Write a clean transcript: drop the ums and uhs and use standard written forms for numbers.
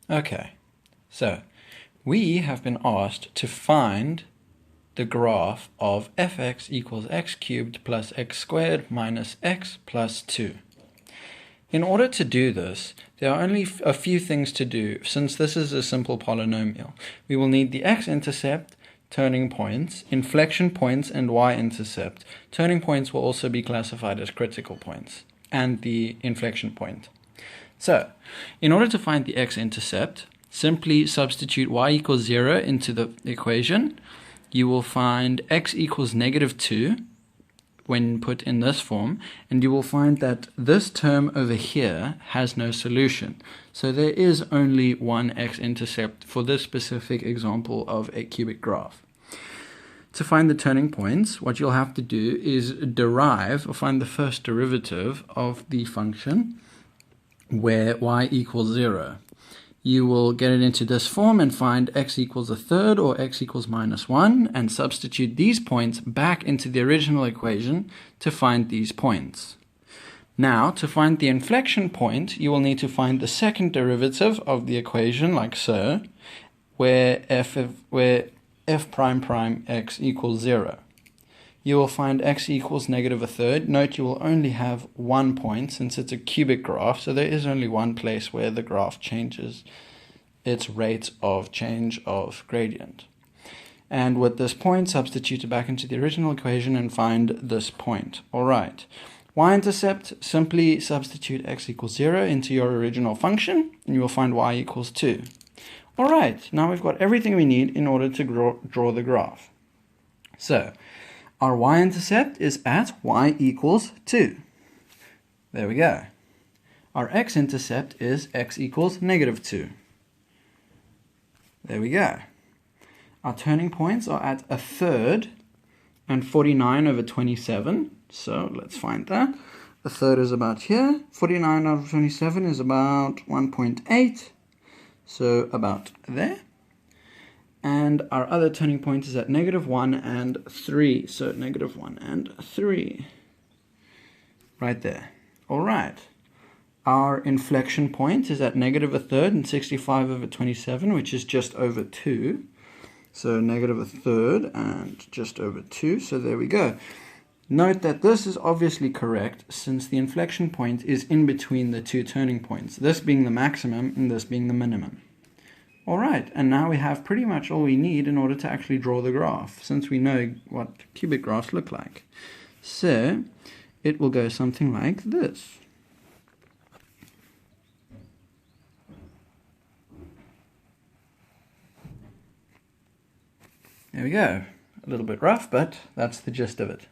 Okay, so we have been asked to find the graph of fx equals x cubed plus x squared minus x plus 2. In order to do this, there are only a few things to do. Since this is a simple polynomial, we will need the x-intercept, turning points, inflection points, and y-intercept. Turning points will also be classified as critical points, and the inflection point. So, in order to find the x-intercept, simply substitute y equals 0 into the equation. You will find x equals -2 when put in this form, and you will find that this term over here has no solution. So there is only one x-intercept for this specific example of a cubic graph. To find the turning points, what you'll have to do is derive or find the first derivative of the function where y equals 0. You will get it into this form and find x equals 1/3 or x equals -1 and substitute these points back into the original equation to find these points. Now, to find the inflection point, you will need to find the second derivative of the equation, like so, where f prime prime x equals 0. You will find x equals -1/3. Note you will only have one point since it's a cubic graph, so there is only one place where the graph changes its rate of change of gradient. And with this point, substitute it back into the original equation and find this point. Alright, y-intercept, simply substitute x equals 0 into your original function, and you will find y equals 2. Alright, now we've got everything we need in order to draw the graph. So, our y-intercept is at y equals 2. There we go. Our x-intercept is x equals -2. There we go. Our turning points are at 1/3 and 49/27. So let's find that. 1/3 is about here. 49/27 is about 1.8. So about there. And our other turning point is at -1 and 3. So -1 and 3. Right there. All right. Our inflection point is at -1/3 and 65/27, which is just over 2. So -1/3 and just over 2. So there we go. Note that this is obviously correct since the inflection point is in between the two turning points, this being the maximum and this being the minimum. Alright, and now we have pretty much all we need in order to actually draw the graph, since we know what cubic graphs look like. So, it will go something like this. There we go. A little bit rough, but that's the gist of it.